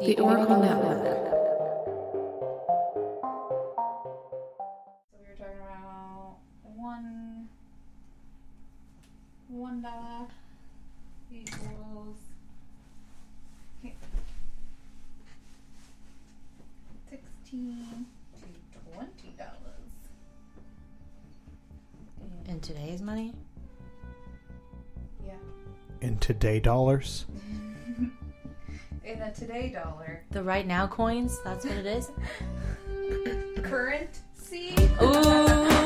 The Oracle Network. So we were talking about $1 equals 16 to $20. In today's money? Yeah. In today dollars? In a today dollar. The right now coins? That's what it is? Currency? Ooh,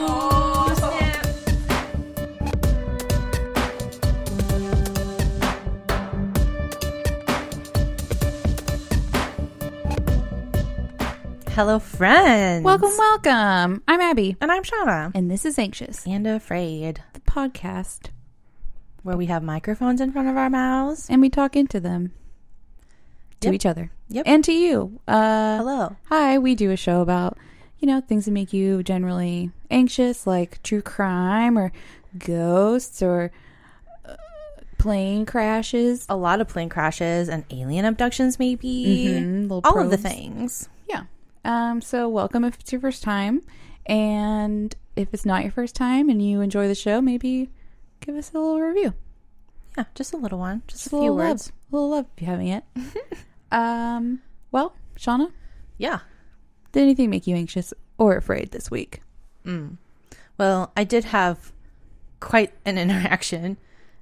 Oh, snap. Hello, friends. Welcome. I'm Abby. And I'm Shawna. And this is Anxious, And Afraid, the podcast. where we have microphones in front of our mouths. And we talk into them. To Yep. each other. Yep. And to you. Hello. Hi, we do a show about, things that make you generally anxious, like true crime or ghosts or plane crashes. A lot of plane crashes and alien abductions, maybe. Little All of the probes. things. Yeah. So welcome if it's your first time. And if it's not your first time and you enjoy the show, maybe give us a little review. Yeah, just a little one. Just a few little words. Love. A little love if you haven't yet. Well, Shawna, Yeah. did anything make you anxious or afraid this week? Well, I did have quite an interaction.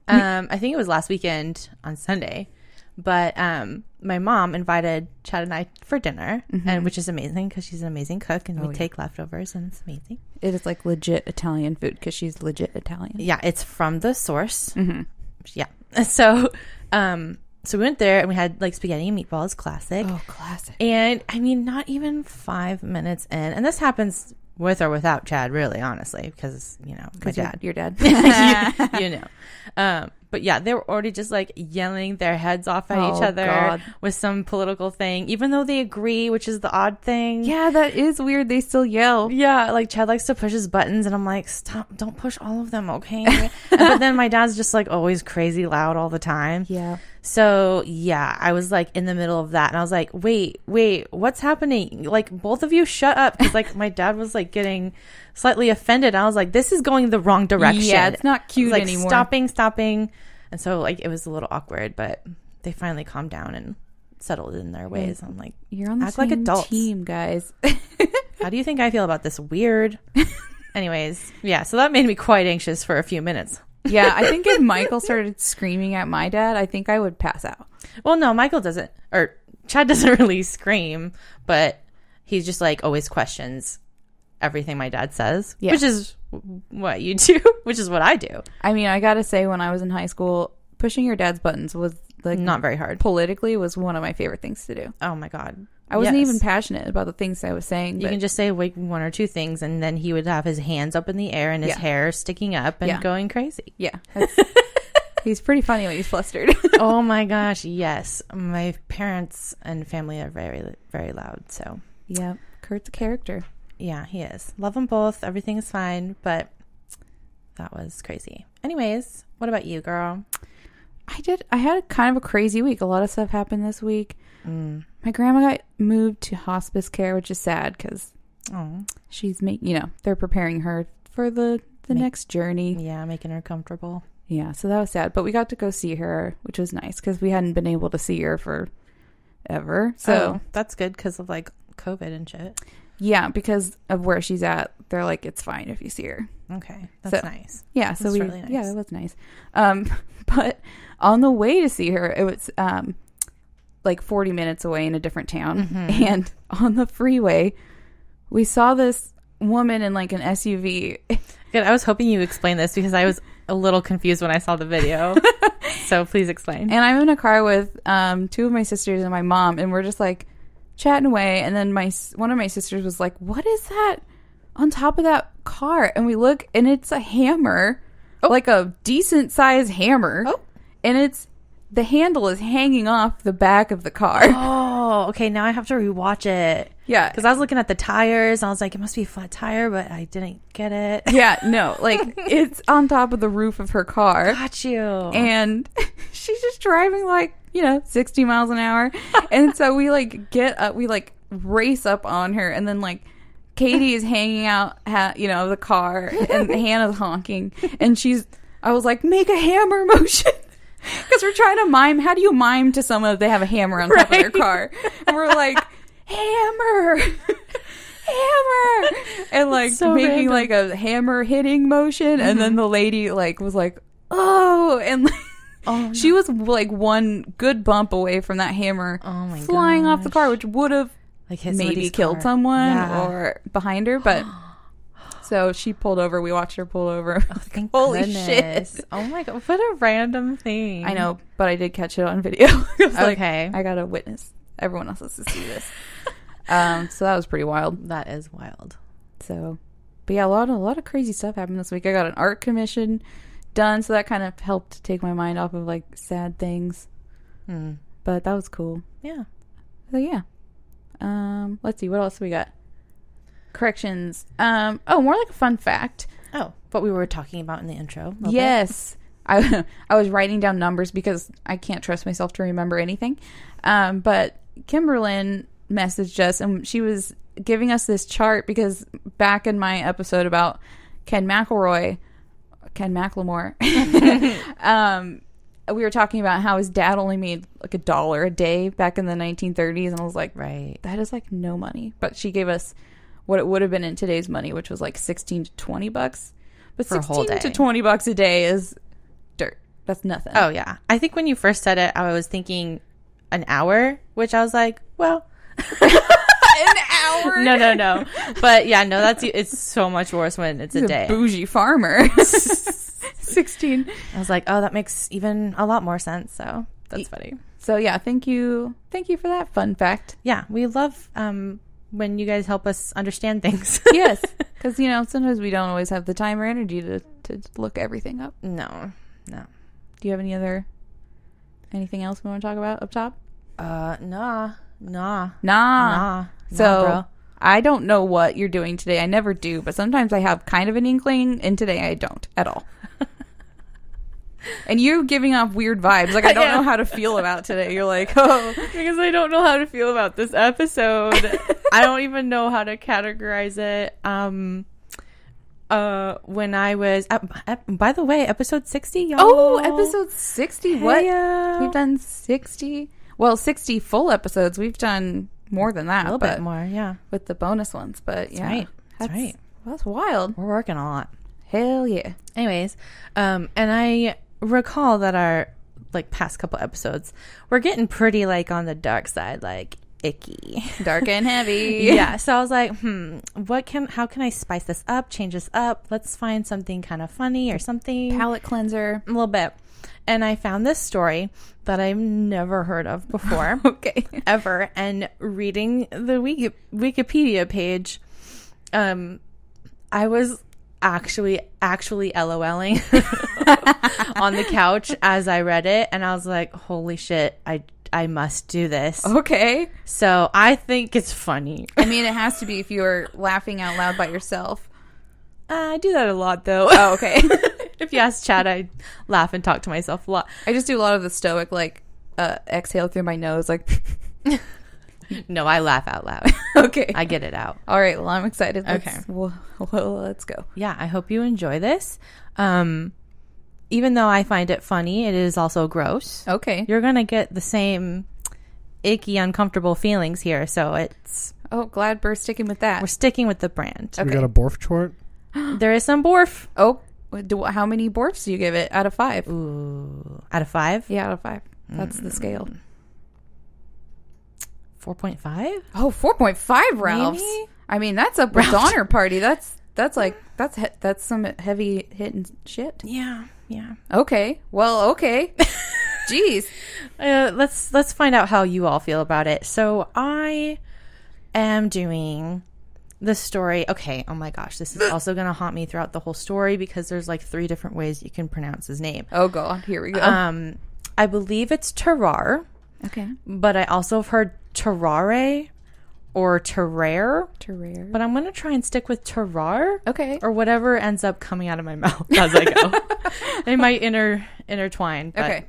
I think it was last weekend on Sunday, but my mom invited Chad and I for dinner, and which is amazing because she's an amazing cook, and we take leftovers, and it's amazing. It is like legit Italian food because she's legit Italian. Yeah, it's from the source. Yeah, so so we went there and we had like spaghetti and meatballs, classic. Oh, classic. And I mean, not even 5 minutes in, and this happens with or without Chad, really, honestly, because my dad. Your dad. you know. But yeah, they were already just like yelling their heads off at each other God. with some political thing, even though they agree, which is the odd thing. Yeah, that is weird. They still yell. Yeah, like Chad likes to push his buttons, and I'm like, stop, don't push all of them, okay? But then my dad's just like always crazy loud all the time. Yeah. So yeah, I was like in the middle of that, and I was like, wait, what's happening? Like, both of you shut up, because like my dad was like getting slightly offended. I was like, this is going the wrong direction. Yeah, it's not cute like, anymore. Stopping. And so like it was a little awkward, but they finally calmed down and settled in their ways. I'm like, You're on the act same like adults. team, guys. How do you think I feel about this? Weird. Anyways, yeah, so that made me quite anxious for a few minutes. Yeah, I think if Michael started screaming at my dad, I think I would pass out. Well, no, Michael doesn't, or Chad doesn't really scream, but he's just like always questions everything my dad says, Yeah. which is what you do, which is what I do. I mean, I gotta say, when I was in high school, pushing your dad's buttons was like Not very hard. Politically, was one of my favorite things to do. Oh my God. I wasn't Yes. even passionate about the things I was saying. You But can just say like one or two things, and then he would have his hands up in the air and his Yeah. hair sticking up and Yeah. going crazy. yeah, he's pretty funny when he's flustered. Oh my gosh, yes. My parents and family are very, very loud. So Yeah, Kurt's a character. yeah, he is. Love them both. Everything is fine, but that was crazy. Anyways, what about you, girl? I had kind of a crazy week. A lot of stuff happened this week. My grandma got moved to hospice care, which is sad because Oh, she's they're preparing her for the next journey. yeah, making her comfortable. Yeah, so that was sad. But we got to go see her, which was nice because we hadn't been able to see her for ever. So that's good because of like COVID and shit. yeah, because of where she's at, they're like, it's fine if you see her. Okay, that's So- nice. Yeah, so That's we really nice. yeah, it was nice. But on the way to see her, it was like 40 minutes away in a different town, and on the freeway, we saw this woman in like an SUV. Good. I was hoping you explained this because I was a little confused when I saw the video. So please explain. And I'm in a car with two of my sisters and my mom, and we're just like chatting away. And then one of my sisters was like, "What is that on top of that car?" And we look, and it's a hammer, like a decent sized hammer, and it's the handle is hanging off the back of the car. Oh, okay. Now I have to rewatch it. Yeah. Because I was looking at the tires. And I was like, it must be a flat tire, but I didn't get it. Yeah, no. Like, it's on top of the roof of her car. Got you. And she's just driving like, 60 miles an hour. And so we like get up, we like race up on her. And then like Katie is hanging out, of the car. And Hannah's honking. And I was like, make a hammer motion. Because we're trying to mime. How do you mime to someone if they have a hammer on top of their car? And we're like, hammer, hammer, and like so making random. like a hammer hitting motion. And then the lady like was like, oh, and like, she was like one good bump away from that hammer flying off the car, which would have like hit maybe killed someone or behind her, but. So she pulled over. We watched her pull over. Oh, thank Holy goodness. shit. Oh my God. What a random thing. I know, but I did catch it on video. Okay. I got to witness. Everyone else has to see this. So that was pretty wild. That is wild. So, but yeah, a lot of crazy stuff happened this week. I got an art commission done, so that kind of helped take my mind off of like like things. But that was cool. Yeah. So yeah. Let's see, what else we got? Corrections. More like a fun fact. Oh, what we were talking about in the intro. Yes. I was writing down numbers because I can't trust myself to remember anything. But Kimberlyn messaged us and she was giving us this chart because back in my episode about Ken McLemore, we were talking about how his dad only made like $1 a day back in the 1930s. And I was like, right, that is like no money. But she gave us what it would have been in today's money, which was like $16 to $20. But for 16 to $20 a day is dirt. That's nothing. Oh yeah. I think when you first said it, I was thinking an hour, which I was like, well, an hour? No. But yeah, no, it's so much worse when it's a day. Bougie farmer. 16. I was like, oh, that makes even a lot more sense. So that's funny. So yeah, thank you for that fun fact. Yeah, we love when you guys help us understand things. Yes, because sometimes we don't always have the time or energy to look everything up. No. Do you have anything else we want to talk about up top? Nah. So bro. I don't know what you're doing today. I never do, but sometimes I have kind of an inkling, and today I don't at all. And you're giving off weird vibes. Like, I don't know how to feel about today. You're like, oh. Because I don't know how to feel about this episode. I don't even know how to categorize it. When I was... by the way, episode 60, y'all. Oh, episode 60. Hey, what? We've done 60. Well, 60 full episodes. We've done more than that. A little bit more, yeah. With the bonus ones. But, yeah. Right. That's right. That's wild. We're working a lot. Hell yeah. Anyways, and I recall that our past couple episodes we're getting pretty on the dark side, icky, dark and heavy. Yeah, so I was like, how can I spice this up, change this up? Let's find something kind of funny or something. Palate cleanser. A little bit. And I found this story that I've never heard of before. Okay. Ever. And reading the Wikipedia page, I was actually LOLing on the couch as I read it, and I was like, holy shit, I must do this. Okay. So I think it's funny. I mean, it has to be if you're laughing out loud by yourself. I do that a lot, though. Oh, okay. If you ask Chad, I laugh and talk to myself a lot. I just do a lot of the stoic, exhale through my nose, No, I laugh out loud. Okay. I get it out. All right. Well, I'm excited. Okay. Let's go. Yeah, I hope you enjoy this. Even though I find it funny, it is also gross. Okay. You're going to get the same icky, uncomfortable feelings here. So it's... Oh, glad we're sticking with that. We're sticking with the brand. Okay. We got a Borf chart? There is some Borf. Oh, how many Borfs do you give it out of 5? Ooh. Out of 5? Yeah, out of 5. That's the scale. 4.5? Oh, 4.5 Ralphs. Maybe? I mean, that's a Donner Party. That's some heavy hitting shit. Yeah. Okay. Well, okay. Jeez. Let's find out how you all feel about it. So I am doing the story. Okay. Oh my gosh. This is also going to haunt me throughout the whole story because there's 3 different ways you can pronounce his name. Oh God. Here we go. I believe it's Tarare, Okay. but I also have heard Tarare or Terrare. Terrare. But I'm going to try and stick with Tarare. Okay. Or whatever ends up coming out of my mouth as I go. They might intertwine. But, Okay.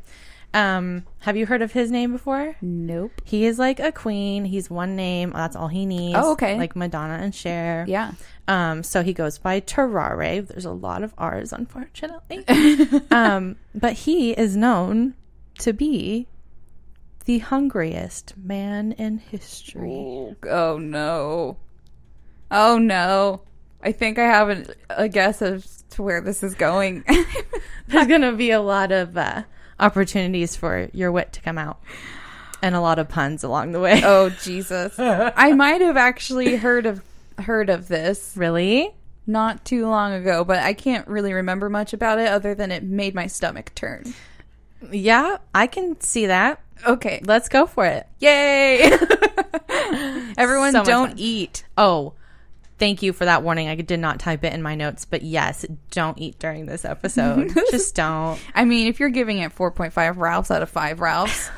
have you heard of his name before? Nope. He is like a queen. He's one name. That's all he needs. Oh, okay. Like Madonna and Cher. Yeah. So he goes by Tarare. There's a lot of R's, unfortunately. But he is known to be the hungriest man in history. Oh no. Oh no. I think I have a guess as to where this is going. There's going to be a lot of opportunities for your wit to come out and a lot of puns along the way. Oh Jesus. I might have actually heard of this Really? not too long ago, but I can't really remember much about it other than it made my stomach turn. Yeah, I can see that. Okay. Let's go for it. Yay. Everyone So much don't fun. eat. Oh, thank you for that warning. I did not type it in my notes, but yes, don't eat during this episode. Just don't. I mean, if you're giving it 4.5 Ralphs out of 5 Ralphs,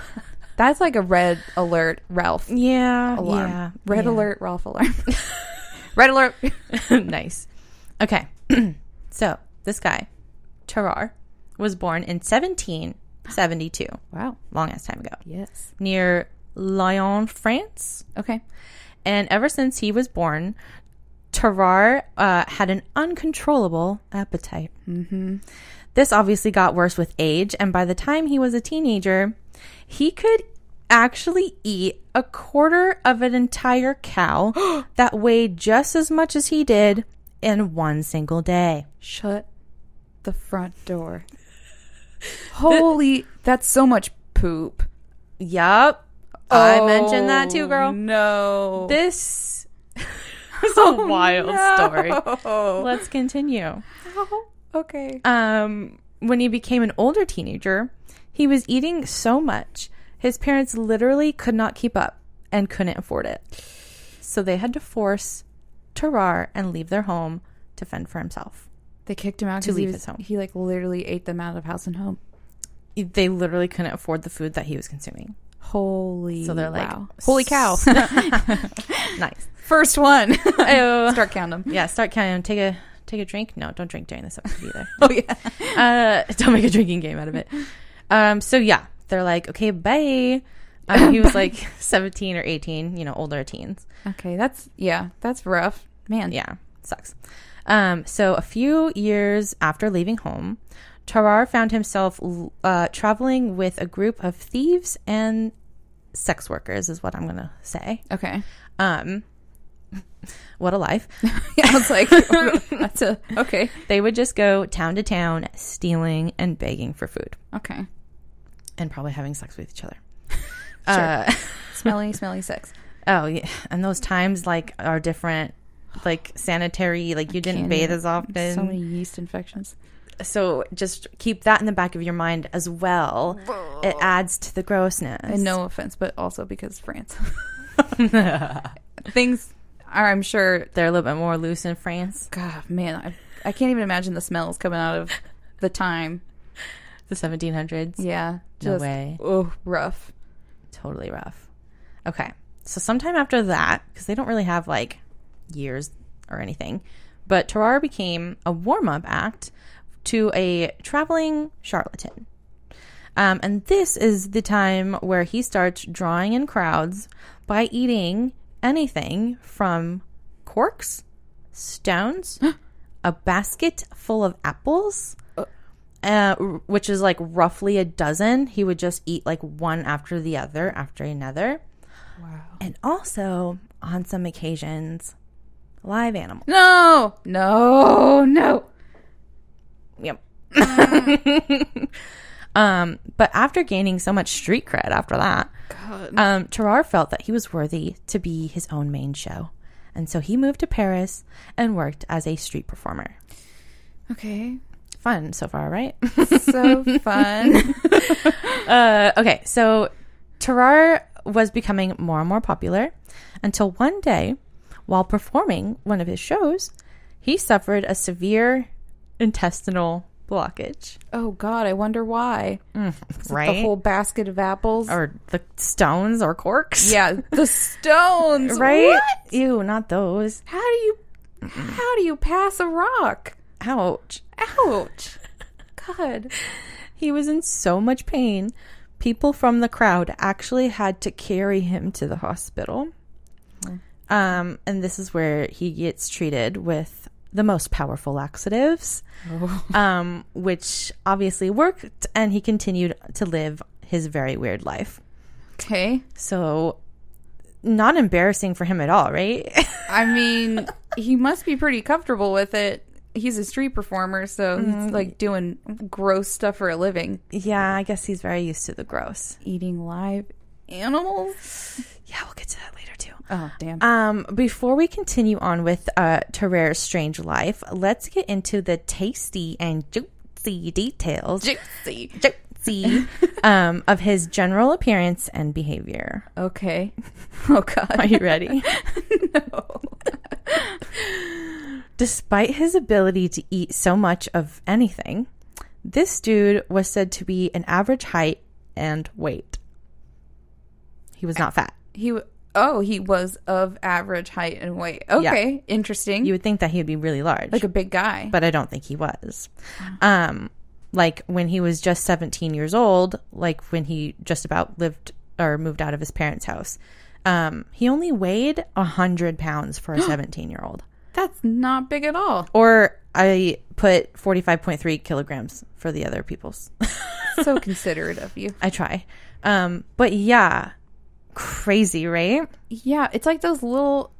that's like a red alert Ralph Yeah. alarm. Yeah. Red yeah. alert Ralph alarm. Red alert. Nice. Okay. So this guy, Tarare, was born in 1772. Wow. Long ass time ago. Yes. Near Lyon, France. Okay. And ever since he was born, Tarare had an uncontrollable appetite. Mm-hmm. This obviously got worse with age, and by the time he was a teenager, he could actually eat a quarter of an entire cow that weighed just as much as he did in one single day. Shut the front door. Holy, that's so much poop. Yup. I mentioned that too, girl. No. This is a wild story. No. Let's continue. Okay. When he became an older teenager, he was eating so much, his parents literally could not keep up and couldn't afford it. So they had to force Tarare and leave their home to fend for himself. They kicked him out To because leave his home. he like literally ate them out of house and home. They literally couldn't afford the food that he was consuming. Holy. So they're like, wow. Holy cow. Nice. First one. Ayo. Start counting them. Yeah, start counting. Take a drink. No, don't drink during this episode either. Oh yeah. Don't make a drinking game out of it. So yeah, they're like, okay, bye. He was like 17 or 18, older teens. Okay, that's rough. Man. Yeah, sucks. So a few years after leaving home, Tarare found himself traveling with a group of thieves and sex workers, is what I'm going to say. Okay. What a life. Yeah, I was like, that's okay. They would just go town to town, stealing and begging for food. Okay. And probably having sex with each other. Sure. Smelly sex. Oh, yeah. And those times, are different, sanitary, you didn't bathe as often. So many yeast infections. So just keep that in the back of your mind as well. It adds to the grossness. And no offense, but also because France. Things are, I'm sure. They're a little bit more loose in France. God, man, I can't even imagine the smells coming out of the time. The 1700s. Yeah. No way. Oh, rough. Totally rough. Okay. So sometime after that, because they don't really have years or anything, but Tarare became a warm-up act to a traveling charlatan. And this is the time where he starts drawing in crowds by eating anything from corks, stones, a basket full of apples, which is roughly a dozen. He would just eat one after the other after another. Wow. And also, on some occasions, live animals. No. Yep. But after gaining so much street cred after that, Tarare felt that he was worthy to be his own main show. And so he moved to Paris and worked as a street performer. Okay. Fun so far, right? So fun. Okay, so Tarare was becoming more and more popular until one day, while performing one of his shows, he suffered a severe intestinal blockage. Oh, God. I wonder why. Right? The whole basket of apples. Or the stones or corks. Yeah, the stones. Right? What? Ew, not those. How do you pass a rock? Ouch. Ouch. God. He was in so much pain. People from the crowd actually had to carry him to the hospital. And this is where he gets treated with the most powerful laxatives, which obviously worked, and he continued to live his very weird life. Okay. So, not embarrassing for him at all, right? I mean, he must be pretty comfortable with it. He's a street performer, so he's like doing gross stuff for a living. Yeah, I guess he's very used to the gross. Eating live animals? Yeah, we'll get to that later too. Oh, damn. Before we continue on with Terrare's strange life, let's get into the tasty and juicy details. Juicy. Of his general appearance and behavior. Okay. Oh, God. Are you ready? No. Despite his ability to eat so much of anything, this dude was said to be an average height and weight. He was not fat. He was of average height and weight. Okay, yeah. Interesting. You would think that he would be really large. Like a big guy. But I don't think he was. Like when he was just 17 years old, like when he just about lived or moved out of his parents' house, he only weighed 100 pounds for a 17-year-old. That's not big at all. Or I put 45.3 kilograms for the other people's. So considerate of you. I try. But yeah, crazy, right? Yeah, it's like those little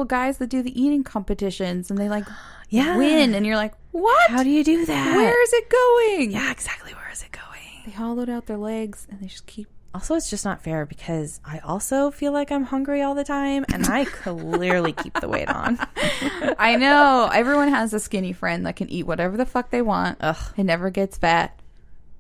guys that do the eating competitions and they like yeah. win, and you're like, what? How do you do that? Where is it going? Yeah, exactly. Where is it going? They hollowed out their legs and they just keep. Also, it's just not fair because I also feel like I'm hungry all the time and I clearly keep the weight on. I know. Everyone has a skinny friend that can eat whatever the fuck they want. Ugh. It never gets fat.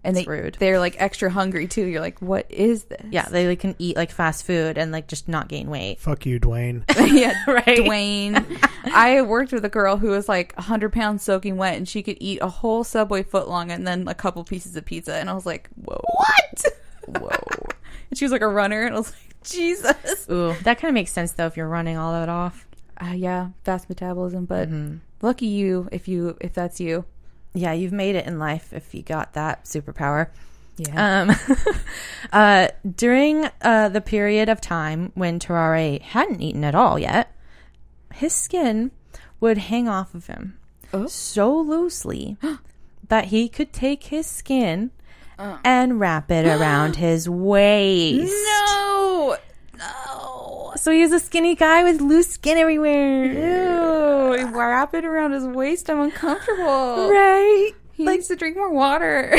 And it's rude. They're like extra hungry too. You're like, what is this? Yeah, they can eat like fast food and like just not gain weight. Fuck you, Dwayne. Yeah, right. Dwayne. I worked with a girl who was like 100 pounds soaking wet, and she could eat a whole Subway footlong and then a couple pieces of pizza. And I was like, whoa. What? Whoa. And she was like a runner, and I was like, Jesus. Ooh, that kind of makes sense though if you're running all that off. Yeah, fast metabolism, but lucky you if that's you. Yeah, you've made it in life if you got that superpower. Yeah. During the period of time when Tarare hadn't eaten at all yet, his skin would hang off of him so loosely that he could take his skin and wrap it around his waist. No. So he's a skinny guy with loose skin everywhere. Ew. Wrap it around his waist. I'm uncomfortable. Right? He needs to drink more water.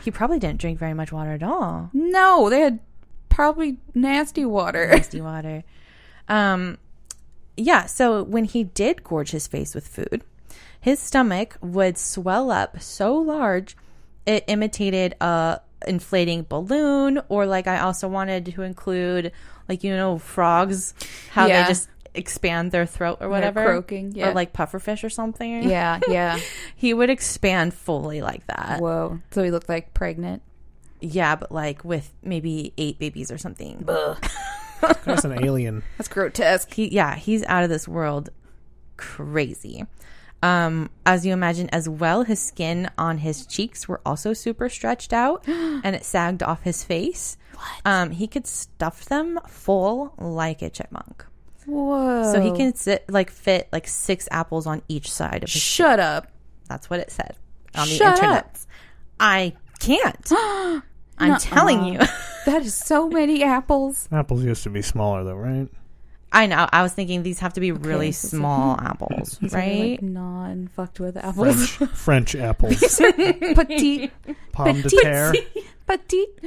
He probably didn't drink very much water at all. No, they had probably nasty water. Nasty water. Yeah, so when he did gorge his face with food, his stomach would swell up so large it imitated a inflating balloon, or like I also wanted to include like, you know, frogs, how they just expand their throat or whatever. They're croaking, or like pufferfish or something. Yeah. He would expand fully like that. Whoa. So he looked like pregnant. Yeah, but like with maybe 8 babies or something. That's an alien. That's grotesque. He's out of this world. Crazy. As you imagine as well, his skin on his cheeks were also super stretched out and it sagged off his face. What? He could stuff them full like a chipmunk. Whoa. So he can fit 6 apples on each side of his Shut up. That's what it said on the Shut internet. up. I can't. I'm telling you. That is so many apples. Apples used to be smaller though, right? I know. I was thinking these have to be really small apples, right? Like non-fucked with apples. French apples. Petite. Pomme de terre. Petite.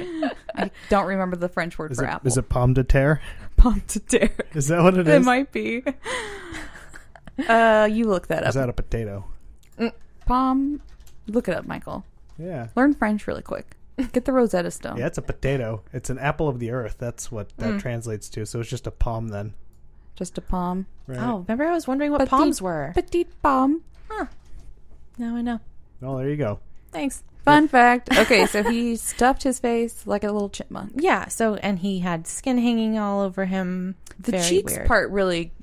I don't remember the French word for apple. Is it pomme de terre? Pomme de terre. Is that what it is? It might be. You look that up. Is that a potato? Pomme. Look it up, Michael. Yeah. Learn French really quick. Get the Rosetta Stone. Yeah, it's a potato. It's an apple of the earth. That's what that translates to. So it's just a palm then. Just a pomme. Right. Oh, remember I was wondering what palms were. Petite pomme. Huh. Now I know. Oh, there you go. Thanks. Fun fact. Okay, so he stuffed his face like a little chipmunk. Yeah. So, and he had skin hanging all over him. The Very cheeks weird. part really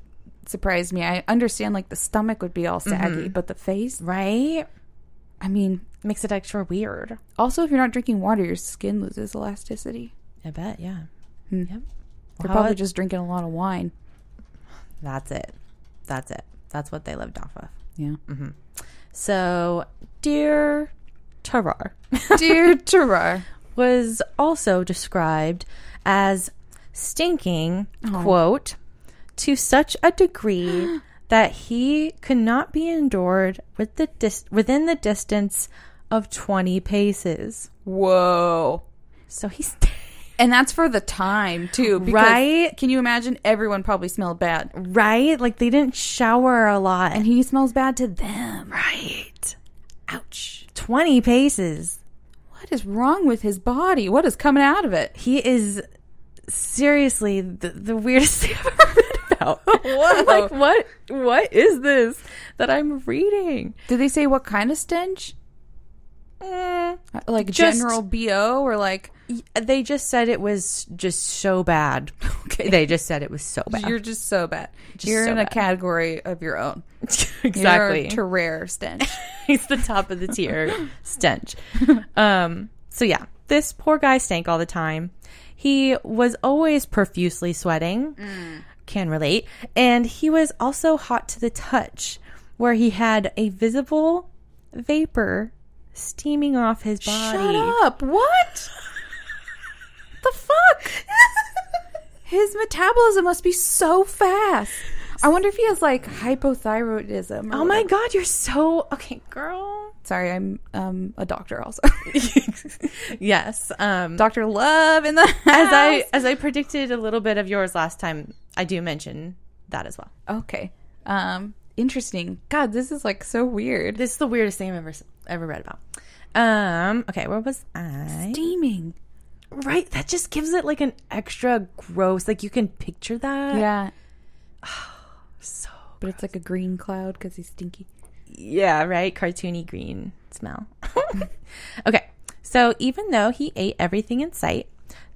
surprised me. I understand like the stomach would be all saggy, but the face, Right? I mean, Makes it extra weird. also if you're not drinking water, your skin loses elasticity. I bet. Yeah. Hmm. Yep. They're How probably it- just drinking a lot of wine. That's it. That's it. That's what they lived off of. Yeah. So, dear Tarare Dear Terrare. was also described as stinking, quote, to such a degree that he could not be endured with within the distance of 20 paces. Whoa. So he's And that's for the time, too. Because Right? Can you imagine? Everyone probably smelled bad. right. Like they didn't shower a lot. And he smells bad to them. right. Ouch. 20 paces. What is wrong with his body? What is coming out of it? He is seriously the weirdest thing I've ever read about. Whoa. Like, what is this that I'm reading? Did they say what kind of stench? Like Just- general BO or like... They just said it was just so bad. Okay. They just said it was so bad. You're just so bad. Just You're so in a bad. category of your own. Exactly. You're Terrare stench. He's the top of the tier stench. So yeah, this poor guy stank all the time. He was always profusely sweating. Can relate. And he was also hot to the touch, where he had a visible vapor steaming off his body. Shut up. What? The fuck? His metabolism must be so fast. I wonder if he has like hypothyroidism. Or Oh my whatever. God, you're so okay, girl. Sorry, I'm a doctor also. Yes. Dr. Love in the house. As I predicted a little bit of yours last time, I do mention that as well. Okay. Interesting. God, this is like so weird. This is the weirdest thing I've ever read about. Okay, where was I? Steaming. Right, that just gives it like an extra gross. Like you can picture that. Yeah. So. But it's like a green cloud because he's stinky. Yeah, right. Cartoony green smell. Okay, so even though he ate everything in sight,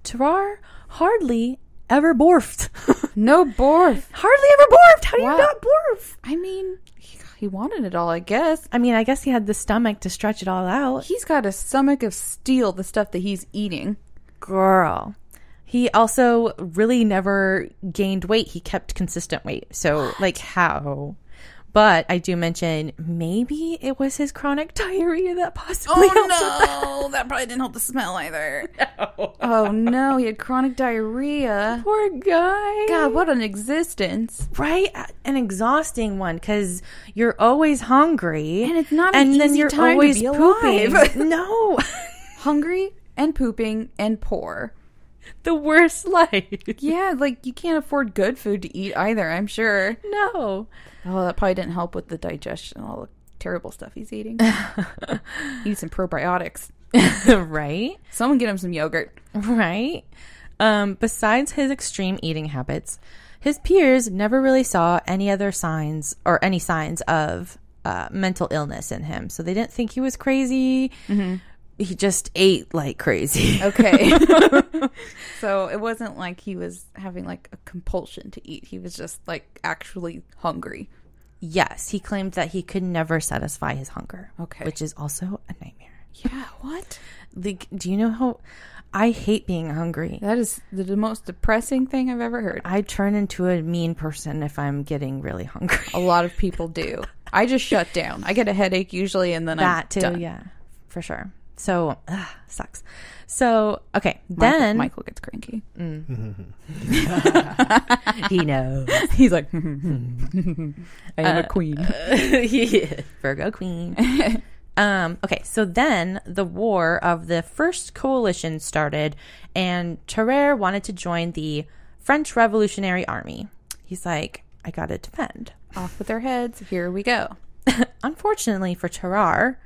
Tarare hardly ever borfed. No borf. Hardly ever borfed. How do Wow. you not borf? I mean, he wanted it all, I guess. I mean, I guess he had the stomach to stretch it all out. He's got a stomach of steel, the stuff that he's eating. Girl. He also really never gained weight. He kept consistent weight. So, like, how? But I do mention maybe it was his chronic diarrhea that possibly helped with that. no. That probably didn't help the smell either. No. Oh, no. He had chronic diarrhea. Poor guy. God, what an existence. Right? An exhausting one because you're always hungry. And it's not an and then easy you're time to always be pooping. alive. No. Hungry and pooping and poor. The worst life. Yeah, like you can't afford good food to eat either, I'm sure. No. Oh, that probably didn't help with the digestion, all the terrible stuff he's eating. Eat some probiotics. Right? Someone get him some yogurt. Right? Besides his extreme eating habits, his peers never really saw any other signs or any signs of mental illness in him. So they didn't think he was crazy. Mm-hmm. He just ate like crazy. Okay. So it wasn't like he was having like a compulsion to eat. He was just like actually hungry. Yes, he claimed that he could never satisfy his hunger. Okay. Which is also a nightmare. Yeah, what? Like, do you know how I hate being hungry? That is the most depressing thing I've ever heard. I turn into a mean person if I'm getting really hungry. A lot of people do. I just shut down. I get a headache usually and then That I'm too, done. yeah, for sure. So, sucks. So, okay, then Michael gets cranky. he knows. He's like, I am a queen. Yeah, Virgo queen. Okay, so then the war of the First Coalition started, and Tarare wanted to join the French Revolutionary Army. He's like, I gotta defend. Off with their heads. Here we go. Unfortunately for Tarare,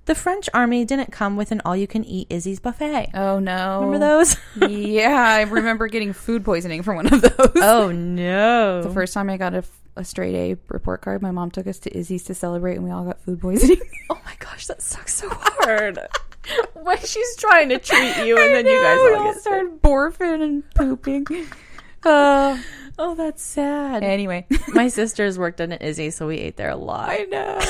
the French army didn't come with an all-you-can-eat Izzy's buffet. Oh, no. Remember those? Yeah, I remember getting food poisoning from one of those. Oh, no. The first time I got a straight A report card. My mom took us to Izzy's to celebrate, and we all got food poisoning. Oh my gosh, that sucks so hard. When she's trying to treat you, and then you guys all get started barfing and pooping. Oh, that's sad. Anyway, my sisters worked at an Izzy, so we ate there a lot. I know.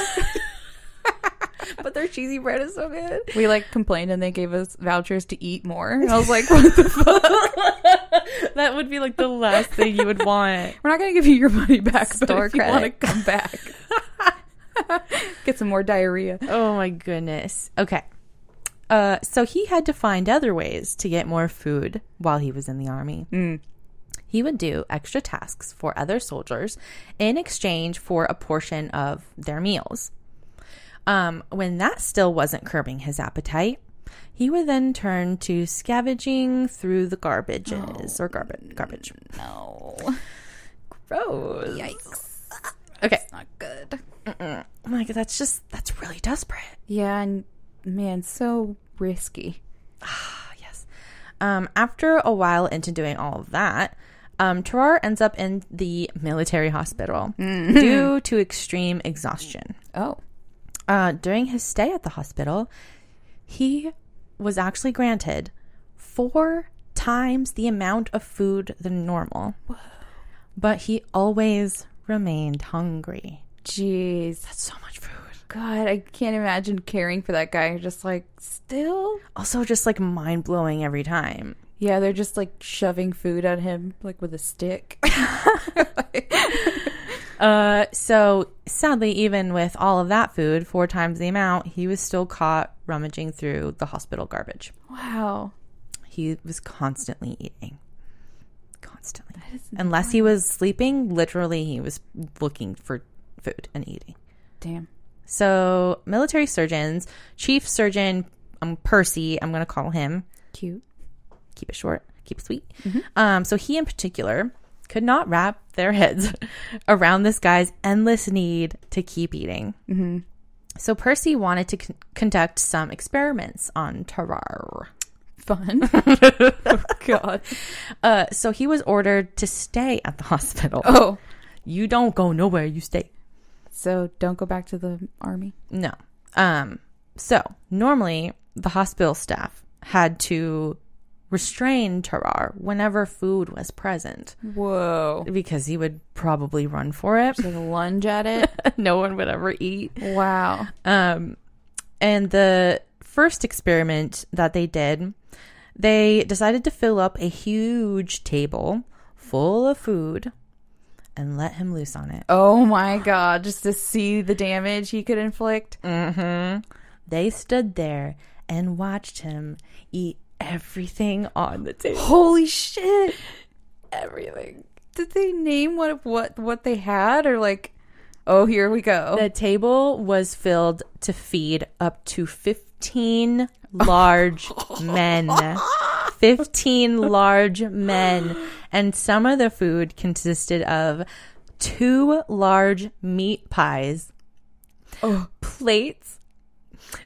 But their cheesy bread is so good. We like complained, and they gave us vouchers to eat more. And I was like, what the fuck? That would be like the last thing you would want. We're not going to give you your money back, Store but if credit. you want to come back, get some more diarrhea. Oh my goodness. Okay. So he had to find other ways to get more food while he was in the army. He would do extra tasks for other soldiers in exchange for a portion of their meals. When that still wasn't curbing his appetite, he would then turn to scavenging through the garbage. No. Gross. Yikes. Okay. It's not good. Like, that's really desperate. Yeah, and man, so risky. Yes. After a while into doing all of that, Tarrare ends up in the military hospital due to extreme exhaustion. Oh. During his stay at the hospital, he was actually granted 4 times the amount of food than normal. Whoa. But he always remained hungry. Jeez. That's so much food. God, I can't imagine caring for that guy. Just like, still? Also just like mind-blowing every time. Yeah, they're just like shoving food at him like with a stick. So sadly, even with all of that food, 4 times the amount, he was still caught rummaging through the hospital garbage. Wow. He was constantly eating. Constantly. Unless he was sleeping, literally he was looking for food and eating. Damn. So military surgeons, Chief Surgeon Percy, I'm going to call him. Cute. Keep it short, keep it sweet. So he in particular could not wrap their heads around this guy's endless need to keep eating. So Percy wanted to conduct some experiments on Tarrare. Fun. Oh, God. So he was ordered to stay at the hospital. Oh. You don't go nowhere, you stay. So don't go back to the army? No. So normally the hospital staff had to restrain Tarrare whenever food was present. Whoa. Because he would probably run for it. Just like lunge at it? No one would ever eat. Wow. And the first experiment that they did, they decided to fill up a huge table full of food and let him loose on it. Oh my God. Just to see the damage he could inflict? They stood there and watched him eat everything on the table. Holy shit. Everything. Did they name what they had, or like, oh, here we go? The table was filled to feed up to 15 large men. 15 large men. And some of the food consisted of 2 large meat pies, plates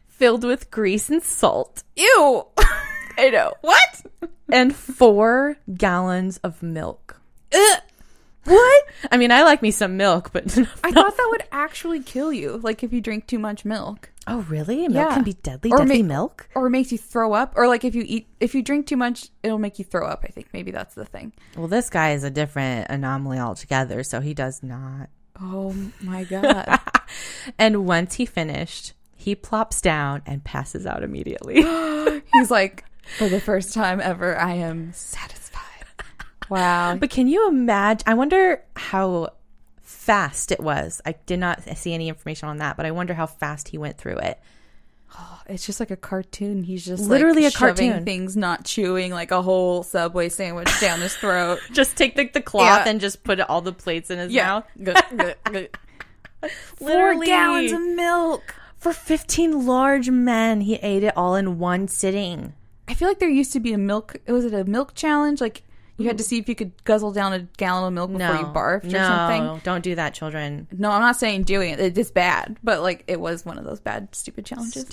filled with grease and salt. Ew. I know. What? And 4 gallons of milk. What? I mean, I like me some milk, but I thought that would actually kill you, like if you drink too much milk. Oh, really? Milk can be deadly? Or deadly milk? Or it makes you throw up. Or like if you drink too much, it'll make you throw up. I think maybe that's the thing. Well, this guy is a different anomaly altogether, so he does not. Oh my God. And once he finished, he plops down and passes out immediately. He's like, for the first time ever, I am satisfied. Wow. But can you imagine? I wonder how fast it was. I did not see any information on that, but I wonder how fast he went through it. Oh, it's just like a cartoon. He's just literally like a cartoon. shoving things, not chewing, like a whole Subway sandwich down his throat. Just take the cloth and just put all the plates in his mouth. 4 gallons of milk. For 15 large men, he ate it all in one sitting. I feel like there used to be a milk challenge? Like you had to see if you could guzzle down a gallon of milk before you barfed or something. No, don't do that, children. No, I'm not saying doing it. It's bad. But like it was one of those bad, stupid challenges.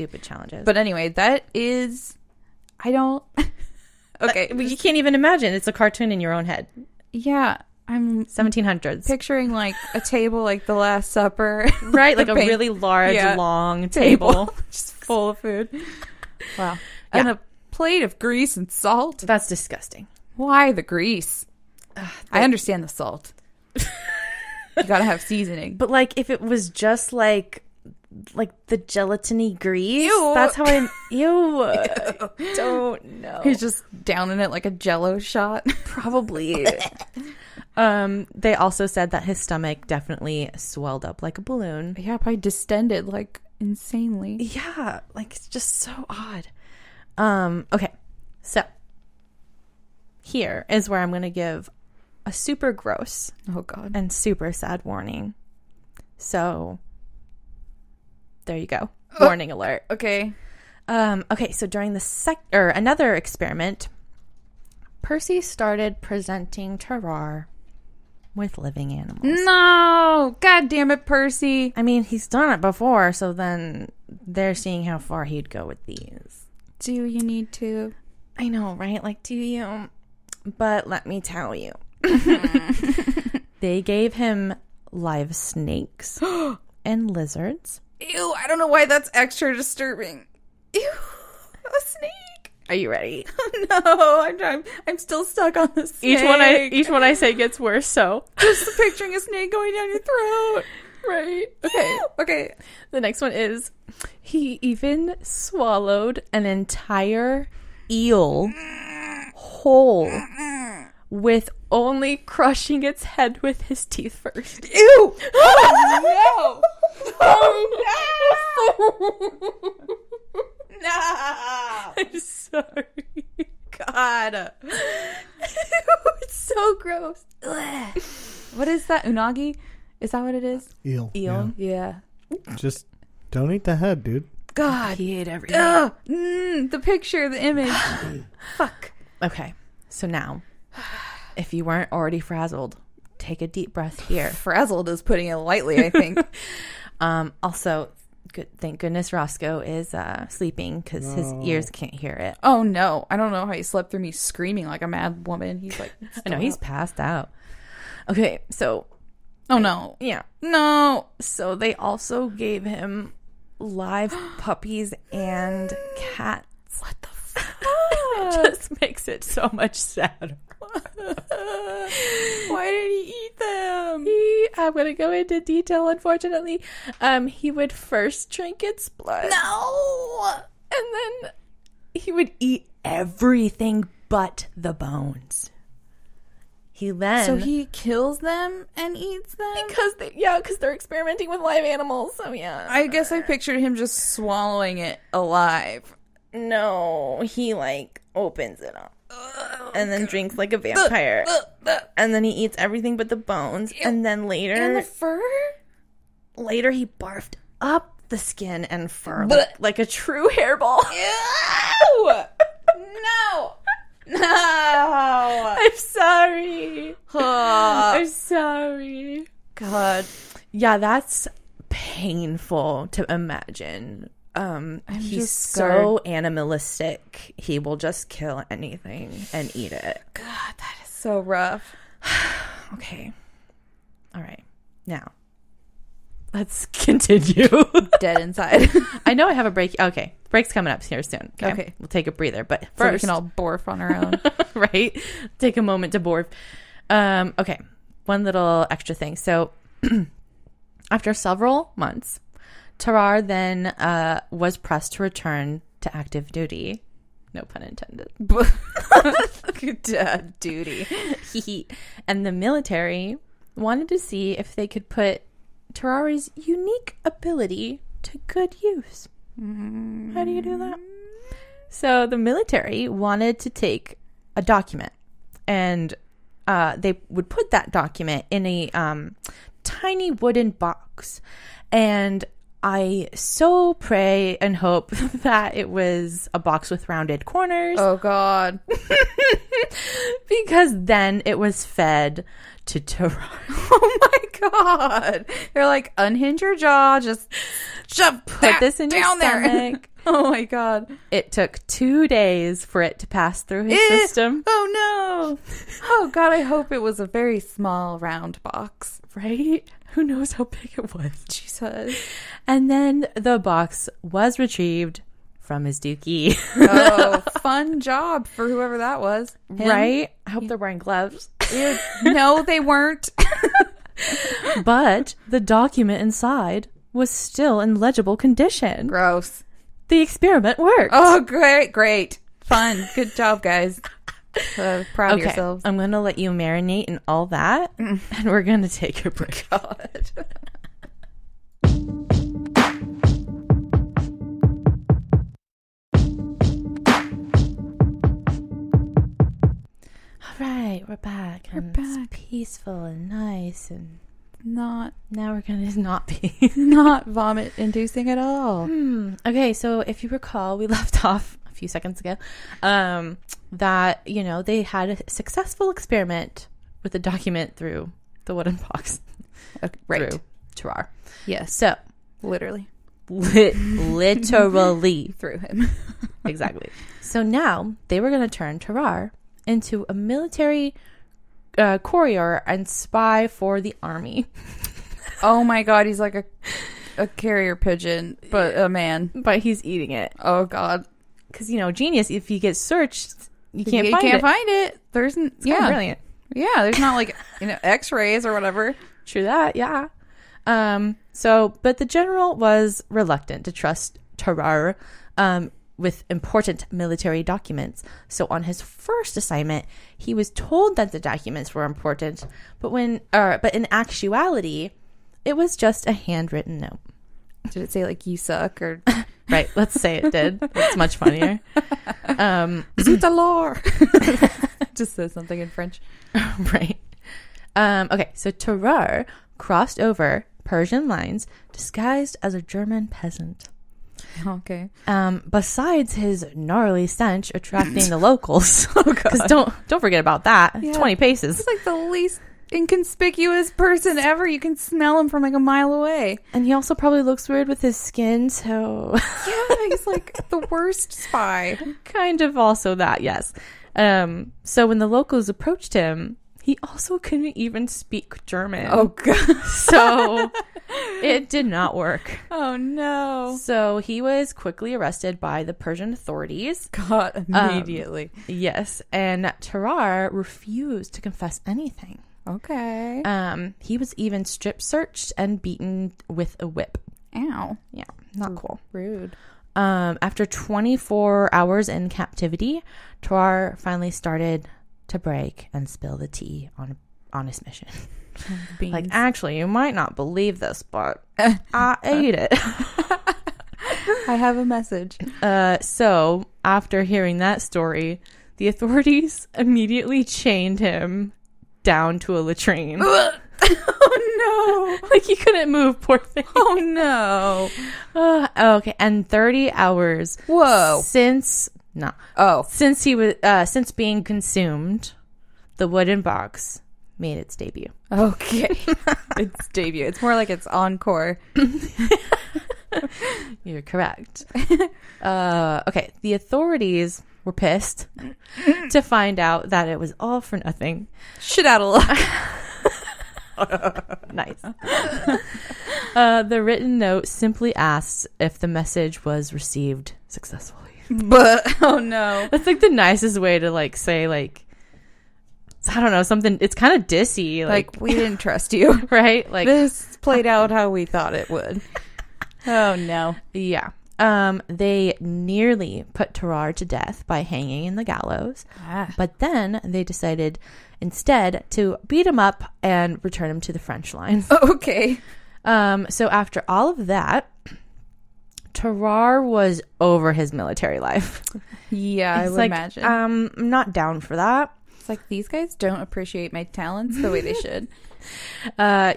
But anyway, that is... I don't... Okay. You can't even imagine. It's a cartoon in your own head. Yeah. I'm 1700s. picturing like a table like the Last Supper. Right, like a really large, long table. Just full of food. Wow. And a plate of grease and salt. That's disgusting. Why the grease? I understand the salt. You gotta have seasoning. But like if it was just like the gelatiny grease, Ew. that's how I ew. Don't know. He's just downing it like a Jello shot. Probably. They also said that his stomach definitely swelled up like a balloon. Yeah, probably distended like insanely. Yeah, like it's just so odd. Okay, so here is where I'm going to give a super gross Oh God. and super sad warning. So there you go. Warning alert. Okay. Okay, so during the another experiment, Percy started presenting Tarrare with living animals. No! God damn it, Percy. I mean, he's done it before, so then they're seeing how far he'd go with these. Do you need to? I know, right? Like, do you? But let me tell you. They gave him live snakes and lizards. Ew, I don't know why that's extra disturbing. Ew, a snake. Are you ready? No, I'm still stuck on the snake. Each one I say gets worse, so. Just picturing a snake going down your throat. Right. Okay. Okay. The next one is he even swallowed an entire eel whole with only crushing its head with his teeth first. Ew! Oh, no! Oh, no! No! I'm sorry. God. It's so gross. Ugh. What is that? Unagi? Is that what it is? Eel. Eel? Yeah. Just don't eat the head, dude. God. He ate everything. Ugh. The picture, the image. Fuck. Okay. So now, if you weren't already frazzled, take a deep breath here. Frazzled is putting it lightly, I think. Also, thank goodness Roscoe is sleeping because his ears can't hear it. Oh, no. I don't know how he slept through me screaming like a mad woman. He's like... I know, he's passed out. Okay, so... Oh, no. Yeah. No. So they also gave him live puppies and cats. What the fuck? It just makes it so much sadder. Why did he eat them? I'm going to go into detail, unfortunately. He would first drink its blood. No. And then he would eat everything but the bones. So he kills them and eats them? Because they're experimenting with live animals. So yeah. I guess I pictured him just swallowing it alive. No, he like opens it up and then drinks like a vampire. And then he eats everything but the bones. And then later, And the fur? Later he barfed up the skin and fur like a true hairball. Ew! No! No! I'm sorry. Oh, I'm sorry. God. Yeah, that's painful to imagine. He's just so animalistic. He will just kill anything and eat it. God, that is so rough. Okay. All right. Now, let's continue. Dead inside. I know I have a break. Okay. Break's coming up here soon. Okay. We'll take a breather. But So we first, can all borf on our own. right? Take a moment to borf. Okay. One little extra thing. So after several months, Tarrare then was pressed to return to active duty. No pun intended. Duty. And the military wanted to see if they could put Tarrare's unique ability to good use. How do you do that? So the military wanted to take a document, and they would put that document in a tiny wooden box. And I so pray and hope that it was a box with rounded corners. Oh, God. Because then it was fed to Tarrare. Oh, my God. They're like, unhinge your jaw. Just Put this in your down there. stomach. Oh, my God. It took 2 days for it to pass through his system. Oh, no. Oh, God, I hope it was a very small, round box. Right? Who knows how big it was? Jesus. And then the box was retrieved from his dookie. Oh, fun job for whoever that was. Him? Right? I hope they're wearing gloves. No, they weren't. But the document inside was still in legible condition. Gross. The experiment worked. Oh, great. Fun. Good job, guys. Proud of yourselves. I'm going to let you marinate in all that, and we're going to take a break. God. All right, we're back. We're and back. It's peaceful and nice, and Not now we're going to not be. not vomit inducing at all. Okay, so if you recall, we left off a few seconds ago that, they had a successful experiment with the document through the wooden box. Right. Through Tarrare. Yes. So, Literally. literally. Through him. Exactly. So now they were going to turn Tarrare into a military courier and spy for the army. Oh my God, he's like a carrier pigeon, but a man. But he's eating it. Oh God. Because, genius, if you get searched, you can't find it. There's It's kind of brilliant. Yeah, there's not like, x-rays or whatever. True that, yeah. But the general was reluctant to trust Tarrare with important military documents. So on his first assignment, he was told that the documents were important, but in actuality, it was just a handwritten note. Did it say like you suck or Right, let's say it did. It's much funnier. Zut alors. Just says something in French. Right. Okay, so Tarrare crossed over Persian lines disguised as a German peasant. Okay. Besides his gnarly stench attracting the locals, because don't forget about that. Yeah. 20 paces. He's like the least inconspicuous person ever. You can smell him from like a mile away. And he also probably looks weird with his skin, so Yeah, he's like the worst spy. kind of also that, yes. So when the locals approached him, he also couldn't even speak German. Oh God. So it did not work. Oh no. So he was quickly arrested by the Persian authorities. God, immediately. Yes, and Tarrare refused to confess anything. Okay. He was even strip searched and beaten with a whip. Ow. Yeah, not cool. Rude. After 24 hours in captivity, Tarrare finally started to break and spill the tea on his mission. Beans. Like, actually, you might not believe this, but I ate it. I have a message. So after hearing that story, the authorities immediately chained him down to a latrine. Oh no. Like, he couldn't move, poor thing. Oh no. Okay, and 30 hours. Whoa. Since he was since being consumed, the wooden box made its debut. Okay. It's debut. It's more like it's encore. You're correct. Okay, the authorities were pissed to find out that it was all for nothing. Shit out of luck. Nice. The written note simply asks if the message was received successfully. But oh no. That's like the nicest way to like say like, I don't know, something. It's kind of dissy. Like we didn't trust you. Right? Like This played out how we thought it would. Oh no. Yeah. They nearly put Tarrare to death by hanging in the gallows. But then they decided instead to beat him up and return him to the French lines. Okay. So after all of that, Tarrare was over his military life. Yeah, I would imagine. I'm not down for that. It's like these guys don't appreciate my talents the way they should.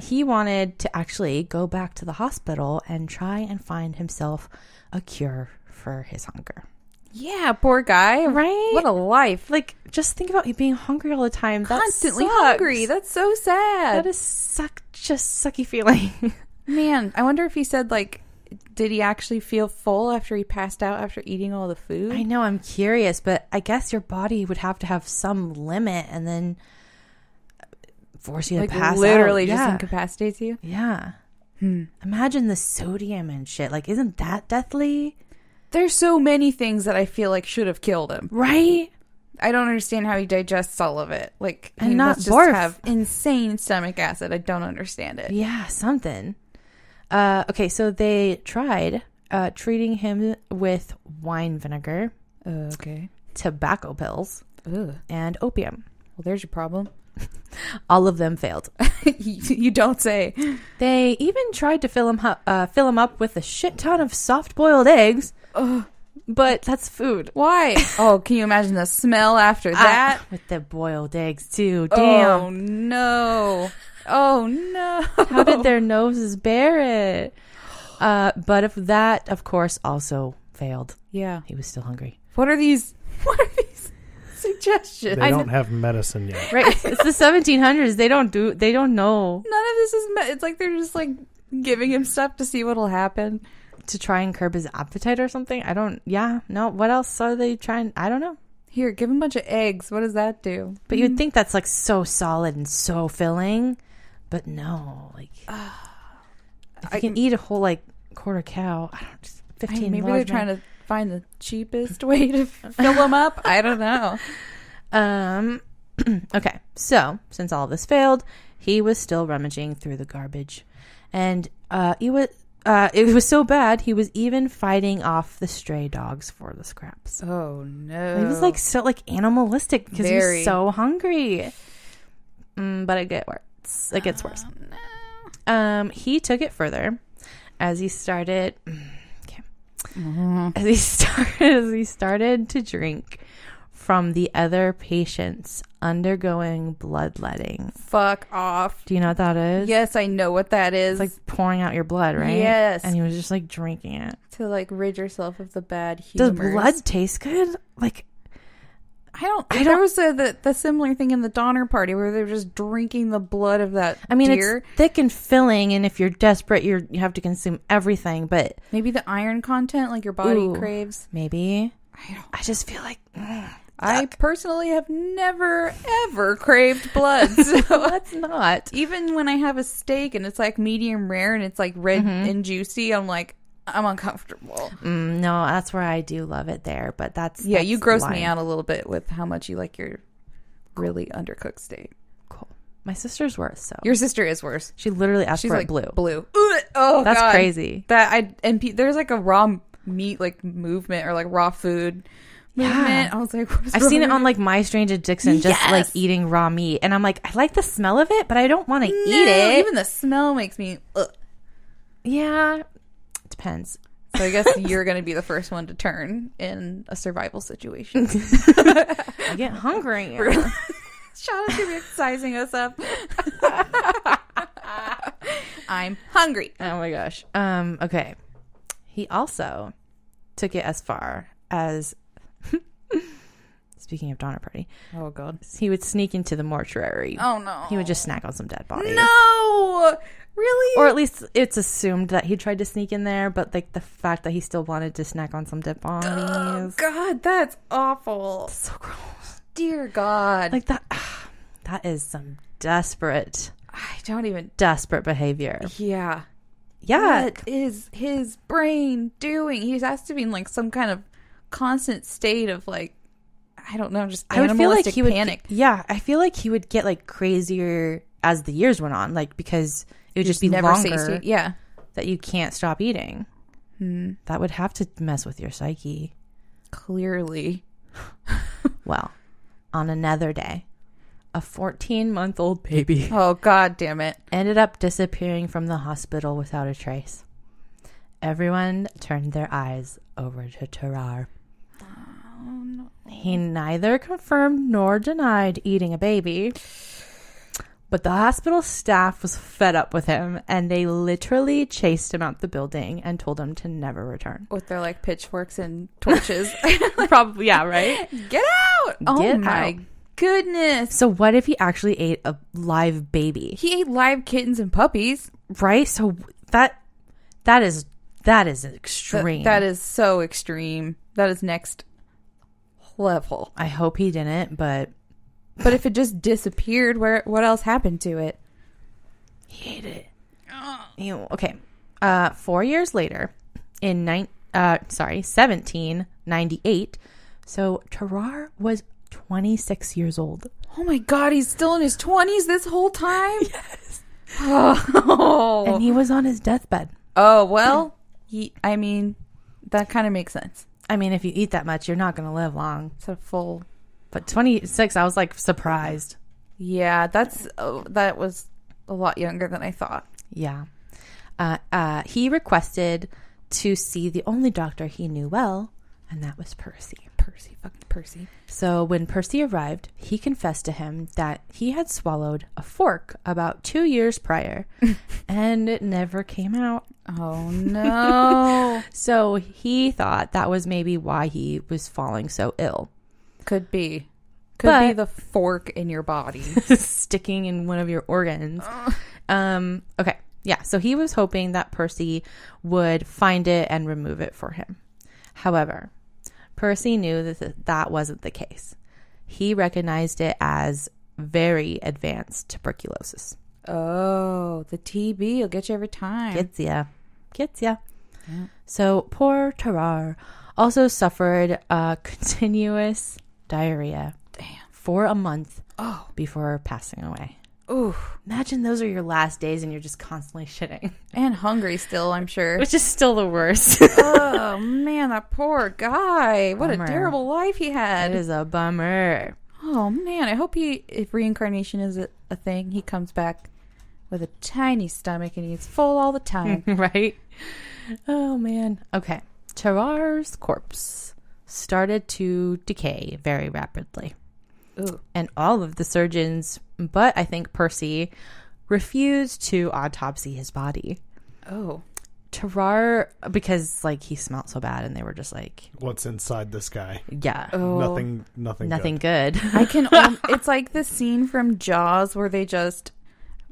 He wanted to actually go back to the hospital and try and find himself a cure for his hunger. Yeah, poor guy. Right? What a life. Like, just think about you being hungry all the time. Constantly that hungry. That's so sad. That is just sucky feeling. Man, I wonder if he said, like, did he actually feel full after he passed out after eating all the food? I know, I'm curious, but I guess your body would have to have some limit and then force you to pass out. Literally just incapacitates you? Yeah. Imagine the sodium and shit. Like, isn't that deathly? There's so many things that I feel like should have killed him. Right? I don't understand how he digests all of it. Like, And he not must barf. just have insane stomach acid. I don't understand it. Yeah, something. Okay, so they tried treating him with wine vinegar, Okay. tobacco pills, Ugh. and opium. Well, there's your problem. All of them failed. You don't say. They even tried to fill him up with a shit ton of soft-boiled eggs, but that's food. Why? Oh, can you imagine the smell after that? With the boiled eggs, too. Damn. Oh, no. Oh, no. How did their noses bear it? But if that, of course, also failed. Yeah. He was still hungry. What are these suggestions? They don't have medicine yet. Right. It's the 1700s. They don't know. None of this is... It's like they're just, like, giving him stuff to see what'll happen. To try and curb his appetite or something? What else are they trying? I don't know. Here, give him a bunch of eggs. What does that do? But you'd think that's like so solid and so filling, but no, like if you can eat a whole like quarter cow, 15. Maybe they're trying to find the cheapest way to fill them up. I don't know. Okay, so since all of this failed, he was still rummaging through the garbage, and it was so bad he was even fighting off the stray dogs for the scraps. Oh no! It was like so like animalistic because he was so hungry. But it gets worse. It gets worse. No. He took it further as he started. As he started to drink from the other patients undergoing bloodletting. Fuck off. Do you know what that is? Yes, I know what that is. It's like pouring out your blood, right? Yes. And he was just like drinking it. To like rid yourself of the bad humors. Does blood taste good? Like, I don't. There was the similar thing in the Donner Party where they were just drinking the blood of that deer. It's thick and filling, and if you're desperate, you have to consume everything. But maybe the iron content, like your body craves. Maybe. I just feel like I personally have never ever craved blood. So let's not. Even when I have a steak and it's like medium rare and it's like red and juicy, I'm like, I'm uncomfortable. No, that's where I do love it there, but that's you gross me out a little bit with how much you like your really undercooked steak. Cool. My sister's worse. So your sister is worse. She literally asked for like, it blue. Blue. Oh, that's God. crazy. There's like a raw meat like movement or like raw food movement. Yeah. I was like, I've seen it on like My Strange Addiction, just Yes. like eating raw meat, and I'm like, I like the smell of it, but I don't want to eat it. Even the smell makes me. Yeah, depends. So I guess you're going to be the first one to turn in a survival situation. I get hungry. Shawna's going to be sizing us up. I'm hungry. Oh my gosh. Okay. He also took it as far as, speaking of Donner Party, Oh, God. he would sneak into the mortuary. Oh, no. He would just snack on some dead bodies. No! Really? Or at least it's assumed that he tried to sneak in there, but like the fact that he still wanted to snack on some dead bodies. Oh, God, that's awful. So gross. Dear God. Like that. That is some desperate behavior. Yeah. Yeah. What is his brain doing? He has to be in like some kind of constant state of like, I don't know, just I would feel like animalistic panic. I feel like he would get like crazier as the years went on, like because it would just be never longer. Yeah. That you can't stop eating. That would have to mess with your psyche. Clearly. Well, on another day, a 14-month-old baby Oh, God damn it. ended up disappearing from the hospital without a trace. Everyone turned their eyes over to Tarare. Oh, no. He neither confirmed nor denied eating a baby, But the hospital staff was fed up with him, and they literally chased him out the building and told him to never return. With their like pitchforks and torches. Probably, yeah, right? Get out! Oh my goodness. So what if he actually ate a live baby? He ate live kittens and puppies. Right? So that is extreme. That is so extreme. That is next level. I hope he didn't, but if it just disappeared, what else happened to it? He ate it. Ew. Okay. 4 years later, in 1798, so Tarare was 26 years old. Oh my God, he's still in his 20s this whole time? Yes. Oh. And he was on his deathbed. Oh, well, that kind of makes sense. I mean, if you eat that much, you're not going to live long. It's a full... But 26, I was like surprised. Yeah, that was a lot younger than I thought. Yeah. He requested to see the only doctor he knew well, and that was Percy. Fucking Percy. So when Percy arrived, he confessed to him that he had swallowed a fork about 2 years prior, and it never came out. Oh, no. So he thought that was maybe why he was falling so ill. Could be the fork in your body. Sticking in one of your organs. Okay. Yeah. So he was hoping that Percy would find it and remove it for him. However, Percy knew that wasn't the case. He recognized it as very advanced tuberculosis. Oh, the TB will get you every time. Gets ya. Yeah. So poor Tarare also suffered continuous diarrhea for a month before passing away. Ooh. Imagine those are your last days and you're just constantly shitting. And hungry still, I'm sure. Which is still the worst. Oh, man, that poor guy. What a terrible life he had. It is a bummer. Oh, man, I hope if reincarnation is a thing, he comes back with a tiny stomach and he's full all the time. Right? Oh, man. Okay. Tarrare's corpse started to decay very rapidly. Ooh. And all of the surgeons, but I think Percy, refused to autopsy his body. Oh. Tarare, because like he smelled so bad and they were just like, what's inside this guy? Yeah. Oh. Nothing good. I can it's like the scene from Jaws where they just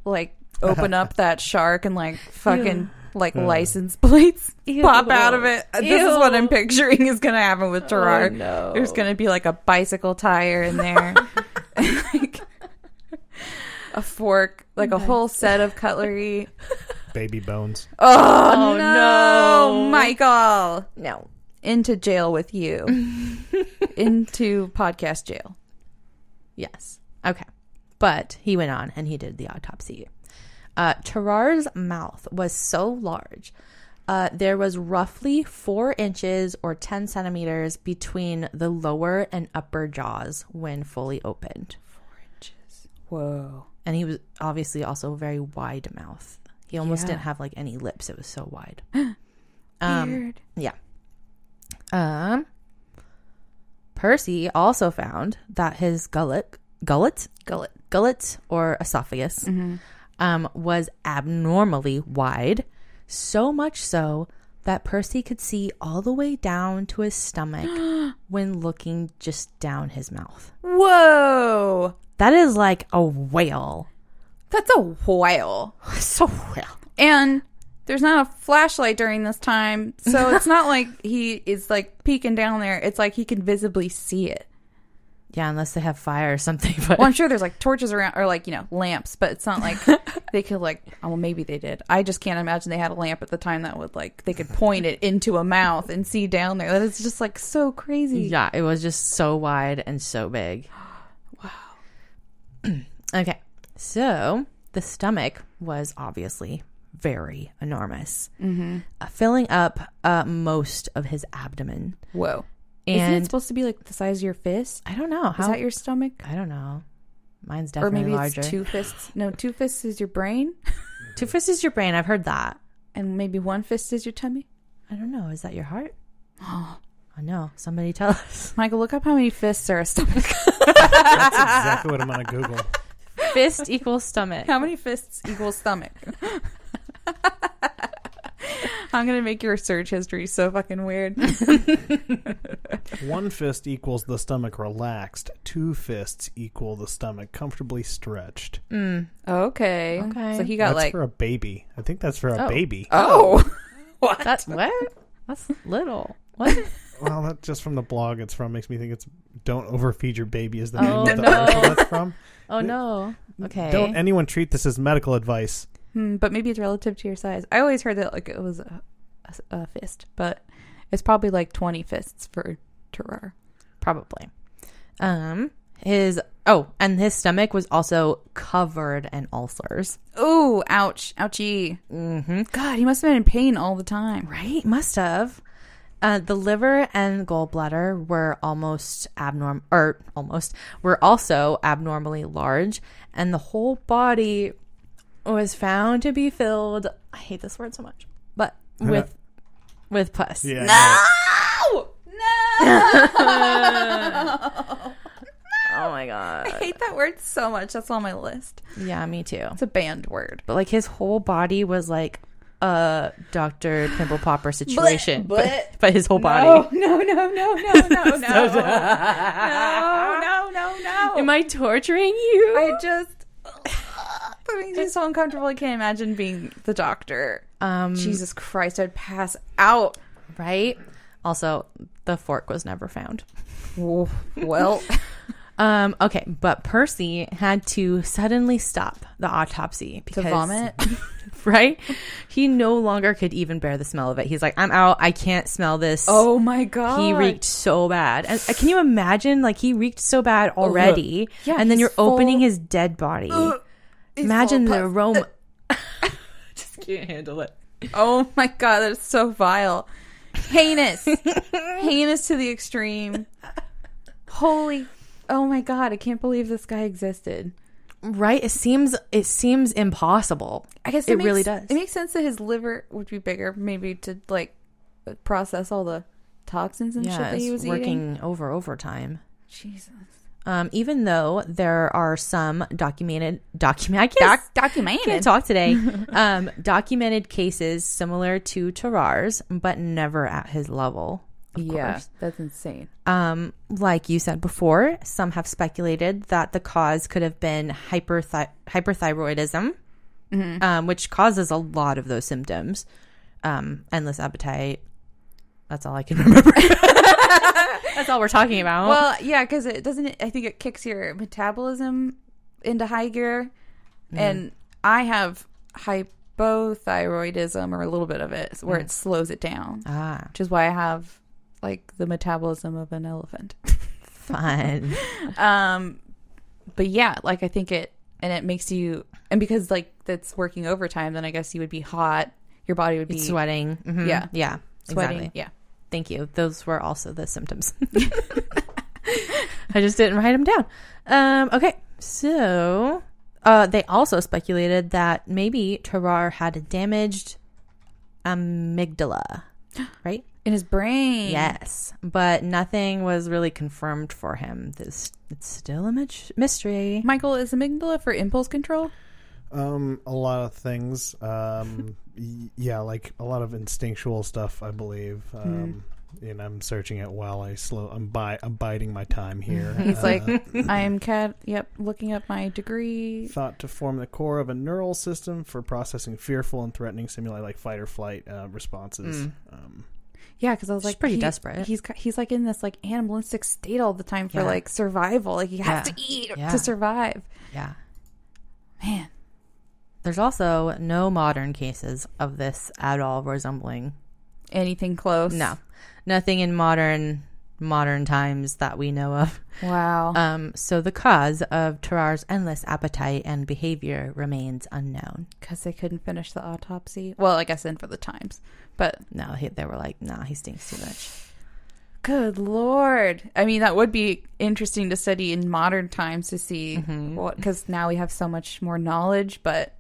like open up that shark and like fucking like license plates pop out of it. This is what I'm picturing is going to happen with Tarare. Oh, no. There's going to be like a bicycle tire in there. Like a fork, like a whole set of cutlery. Baby bones. Oh no, Michael. No. Into jail with you. Into podcast jail. Yes. Okay. But he went on and he did the autopsy. Tarrare's mouth was so large. There was roughly 4 inches or 10 centimeters between the lower and upper jaws when fully opened. 4 inches. Whoa. And he was obviously also very wide mouth. He almost didn't have like any lips. It was so wide. Weird. Yeah. Percy also found that his gullet or esophagus was abnormally wide, so much so that Percy could see all the way down to his stomach when looking just down his mouth. Whoa! That is like a whale. That's a whale. So whale. And there's not a flashlight during this time, so it's not like he is like peeking down there. It's like he can visibly see it. Yeah, unless they have fire or something. But well, I'm sure there's like torches around or like, lamps, but it's not like they could like, oh, well, maybe they did. I just can't imagine they had a lamp at the time that would like, they could point it into a mouth and see down there. That is just like so crazy. Yeah, it was just so wide and so big. Wow. Okay, so the stomach was obviously very enormous, filling up most of his abdomen. Whoa. And isn't it supposed to be like the size of your fist? I don't know. Is that your stomach? I don't know. Mine's definitely larger. Or maybe larger. it's 2 fists. No, 2 fists is your brain. 2 fists is your brain. I've heard that. And maybe 1 fist is your tummy? I don't know. Is that your heart? Oh, no. Somebody tell us. Michael, look up how many fists are a stomach. That's exactly what I'm going to Google. Fist equals stomach. How many fists equals stomach? I'm going to make your search history so fucking weird. 1 fist equals the stomach relaxed. 2 fists equal the stomach comfortably stretched. Okay. So he got That's for a baby. I think that's for a baby. Oh. What? That's little. What? Well, that just from the blog it's from makes me think it's "Don't overfeed your baby" is the name of the no. article that's from. Oh no. Okay. Don't anyone treat this as medical advice. But maybe it's relative to your size. I always heard that like it was a fist, but it's probably like 20 fists for Tarare. Probably. And his stomach was also covered in ulcers. Oh, ouch. Ouchie. Mm-hmm. God, he must have been in pain all the time. Right? Must have. The liver and gallbladder were were also abnormally large, and the whole body was found to be filled, I hate this word so much, but with pus. Yeah. No! Oh my god. I hate that word so much. That's on my list. Yeah, me too. It's a banned word. But like his whole body was like a Dr. Pimple Popper situation. But his whole body. No. No. Am I torturing you? That makes me so uncomfortable. I can't imagine being the doctor. Jesus Christ, I'd pass out. Right? Also, the fork was never found. Well. Okay, but Percy had to suddenly stop the autopsy because to vomit. Right? He no longer could even bear the smell of it. He's like, I'm out. I can't smell this. Oh my God. He reeked so bad. And can you imagine? Like, he reeked so bad already. Yeah, and then you're opening his dead body. Imagine the aroma. Just can't handle it. Oh my God, that's so vile. Heinous. Heinous to the extreme. Oh my God, I can't believe this guy existed. Right? It seems impossible. I guess it really does. It makes sense that his liver would be bigger, maybe to like process all the toxins and shit that he was working overtime. Jesus. Even though there are some documented cases similar to Tarrare's, but never at his level. Of course. That's insane. Like you said before, some have speculated that the cause could have been hyperthyroidism, which causes a lot of those symptoms. Endless appetite. That's all I can remember. That's all we're talking about. Well, yeah, because I think it kicks your metabolism into high gear. And I have hypothyroidism, or a little bit of it, where it slows it down. Which is why I have like the metabolism of an elephant. Fun. But yeah, like I think it makes you, and because like that's working overtime, then I guess you would be hot. Your body would be sweating. Mm-hmm. Yeah. Sweating. Exactly. Yeah. Thank you. Those were also the symptoms. I just didn't write them down. Okay. So they also speculated that maybe Tarrare had a damaged amygdala, right? In his brain. Yes. But nothing was really confirmed for him. It's still a mystery. Michael, is amygdala for impulse control? A lot of things. Yeah, like a lot of instinctual stuff, I believe. And I'm searching it while I'm biding my time here. He's like, I am looking up my degree. Thought to form the core of a neural system for processing fearful and threatening stimuli like fight or flight responses. Yeah, because I was like, pretty desperate. He's like in this like animalistic state all the time for like survival. Like he has to eat to survive. Yeah. Man. There's also no modern cases of this at all resembling anything close. No, nothing in modern times that we know of. Wow. So the cause of Tarrare's endless appetite and behavior remains unknown. Because they couldn't finish the autopsy. Well, I guess in for the times, but no, they were like, nah, he stinks too much. Good Lord. I mean, that would be interesting to study in modern times to see what, because now we have so much more knowledge, but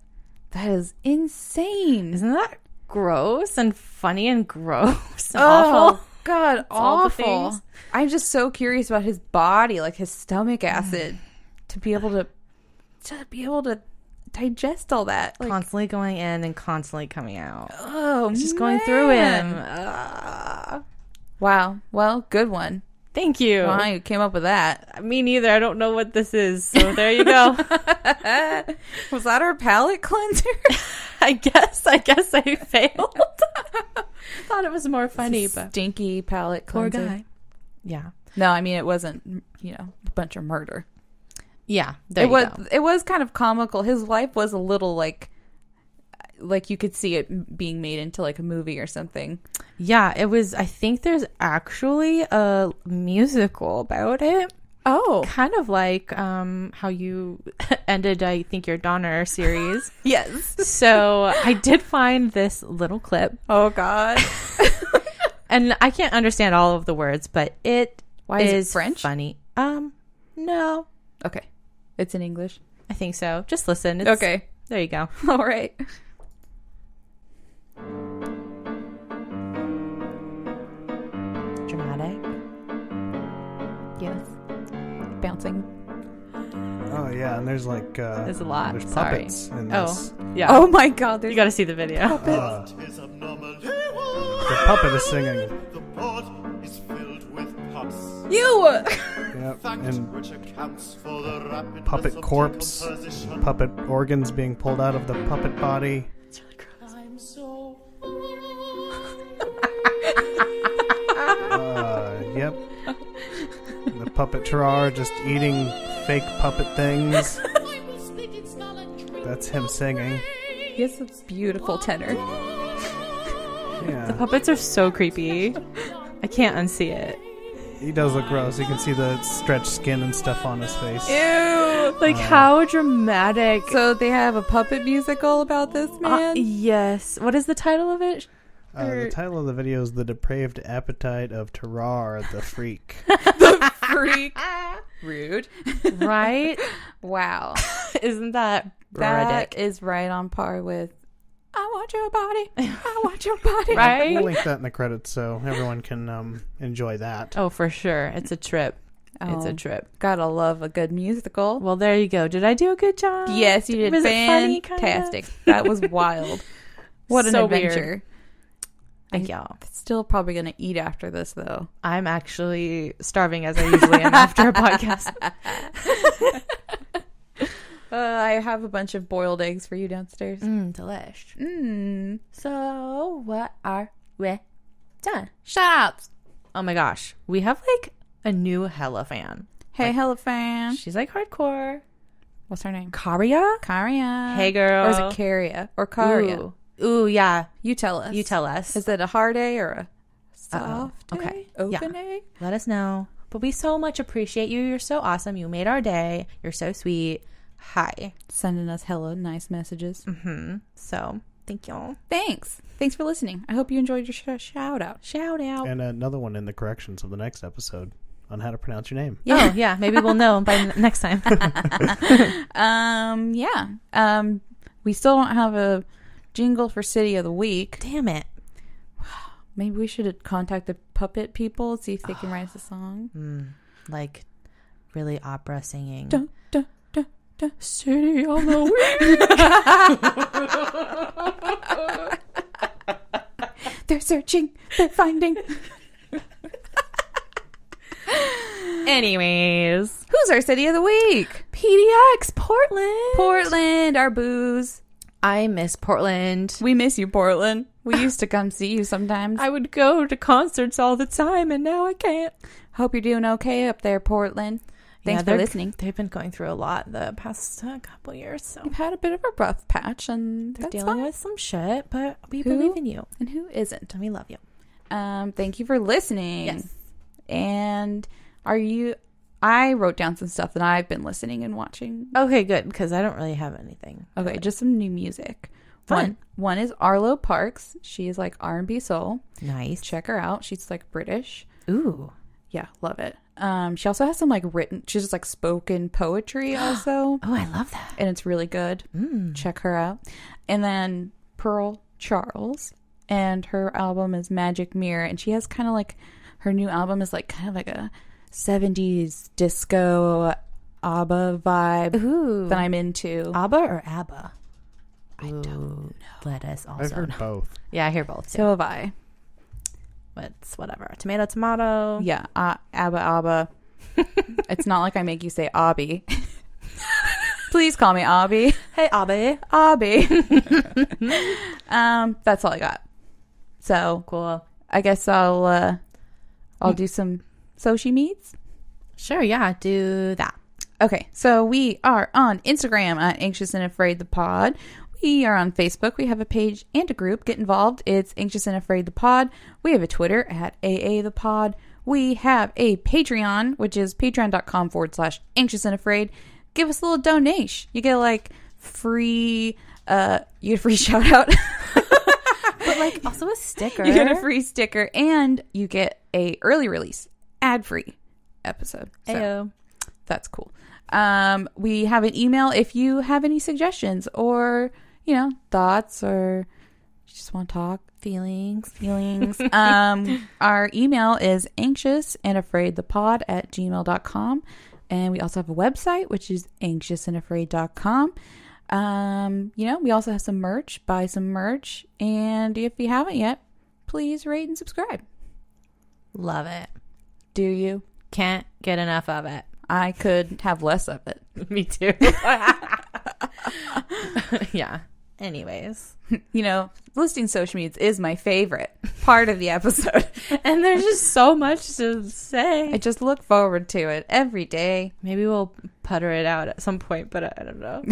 that is insane. Isn't that gross and funny and gross and awful? God, awful. I'm just so curious about his body, like his stomach acid, to be able to to be able to digest all that. Like, Constantly going in and constantly coming out. oh, It's just going through him. Wow. Well, good one. Thank you. Wow, you came up with that. Me neither. I don't know what this is. So there you go. Was that our palate cleanser? I guess I failed. Thought it was more funny, but Stinky palate poor cleanser. guy. Yeah. No, I mean, it wasn't, a bunch of murder. Yeah. There you go. It was kind of comical. His life was a little like you could see it being made into like a movie or something. Yeah, it was. I think there's actually a musical about it. Oh, Kind of like how you ended, I think, your Donner series. yes. So I did find this little clip. Oh God. And I can't understand all of the words, but Why is it French? Funny. No, Okay, it's in English. I think so. Just listen. Okay. There you go. All right. Dramatic. Yes. Bouncing. Oh yeah, and there's like There's a lot. there's Sorry. puppets in this. Yeah. Oh my God. You got to see the video. The puppet is singing. The pot is filled with pus. You. Yep. Fact And which accounts for the rapid puppet corpse, decomposition. puppet organs being pulled out of the puppet body. I'm so Yep. The puppet Tarrare just eating fake puppet things. That's him singing. He has a beautiful tenor. Yeah. Puppets are so creepy. I can't unsee it. He does look gross. You can see the stretched skin and stuff on his face. Ew. Like how dramatic. So they have a puppet musical about this man? Yes. What is the title of it? The title of the video is The Depraved Appetite of Terrare, the Freak. Freak. Rude. Right? Wow. Isn't that That ridiculous? is right on par with I want your body. I want your body. Right? We'll link that in the credits so everyone can enjoy that. Oh, for sure. It's a trip. It's a Oh, trip. Gotta love a good musical. Well, there you go. Did I do a good job? Yes, you did. Was it funny, kinda? Fantastic. That was wild. What an So weird. adventure. Thank y'all. Still probably going to eat after this, though. I'm actually starving as I usually am after a podcast. I have a bunch of boiled eggs for you downstairs. Delish. So, what are we done? Shout-outs. Oh my gosh. We have like a new Hella fan. Hey, Hella fan. She's like hardcore. What's her name? Karia? Karia. Hey, girl. Or is it Karia? Or Karia? Ooh, yeah. You tell us. You tell us. Is it a hard A or a soft Okay. A? Open A? Let us know. But we so much appreciate you. You're so awesome. You made our day. You're so sweet. Hi. Sending us hella nice messages. So, thank y'all. Thanks. Thanks for listening. I hope you enjoyed your shout-out. Shout out. And another one in the corrections of the next episode on how to pronounce your name. Yeah. Oh, yeah. Maybe we'll know by next time. Yeah. We still don't have a jingle for City of the Week. Damn it. Maybe we should contact the puppet people, see if they can write us a song. Like, really opera singing. Dun, dun, dun, dun. City of the Week. They're searching. They're finding. Anyways. Who's our City of the Week? PDX, Portland. Portland, our booze. I miss Portland. We miss you, Portland. We used to come see you sometimes. I would go to concerts all the time, and now I can't. Hope you're doing okay up there, Portland. Thanks for listening. They've been going through a lot the past couple years, so We've had a bit of a rough patch, and they're that's dealing fine. with some shit, but we Who? believe in you, And who isn't? and we love you. Thank you for listening. Yes. And I wrote down some stuff that I've been listening and watching. Okay, good, because I don't really have anything. Okay, just some new music. Fun. One is Arlo Parks. She is like R&B soul. Nice. Check her out. She's like British. Ooh. Yeah, love it. She also has some like written, she's just like spoken poetry also. Oh, I love that. And it's really good. Check her out. And then Pearl Charles, and her album is Magic Mirror, and she has kind of like, her new album is like kind of like a 70s disco ABBA vibe Ooh. that I'm into. ABBA or ABBA? I don't know. Let us also I've heard know. both. Yeah, I hear both too. So have I. It's whatever. Tomato, tomato. Yeah, ABBA. It's not like I make you say Abby. Please call me Abby. Hey, Abby. Abby. That's all I got. So Cool. I guess I'll do some Sochi meets. Sure, yeah, do that. Okay, so we are on Instagram at Anxious and Afraid the Pod. We are on Facebook. We have a page and a group. Get involved. It's Anxious and Afraid the Pod. We have a Twitter at AA the Pod. We have a Patreon, which is patreon.com/anxious and afraid. Give us a little donation. You get like free, you get a free shout out. But like also a sticker. You get a free sticker and you get a early release, ad-free episode. So Ayo. that's cool. We have an email if you have any suggestions or, thoughts or you just want to talk. Feelings. Our email is anxiousandafraidthepod@gmail.com. And we also have a website, which is anxiousandafraid.com. We also have some merch. Buy some merch. And if you haven't yet, please rate and subscribe. Love it. Do you? Can't get enough of it. I could have less of it. Me too. Yeah. Anyways. Listing social medias is my favorite part of the episode. And there's just so much to say. I just look forward to it every day. Maybe we'll putter it out at some point, but I don't know.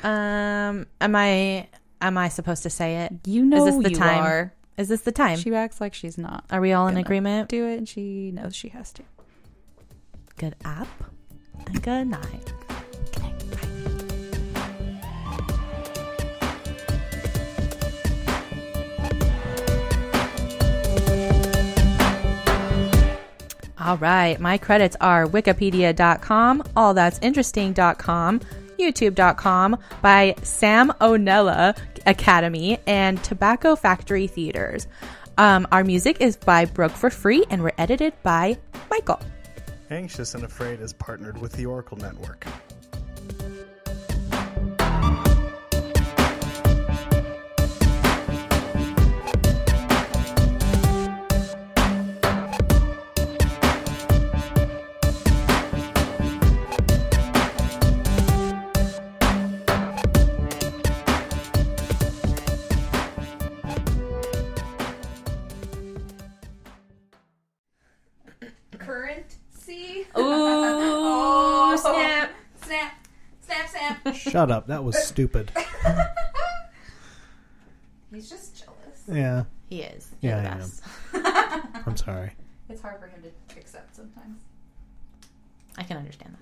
Am I supposed to say it? You know, is this the you time? are. Is this the time? She acts like she's not. Are we all in gonna agreement? Do it, and she knows she has to. Good app and good night. All right. My credits are wikipedia.com, allthat'sinteresting.com, youtube.com, by Sam O'Nella Academy, and Tobacco Factory Theaters. Our music is by Broke for Free, and we're edited by Michael. Anxious and Afraid is partnered with the Oracle Network. Currency. Ooh, snap. Snap. Shut up. That was stupid. He's just jealous. Yeah. He is. Yeah, the I best. I'm sorry. It's hard for him to accept sometimes. I can understand that.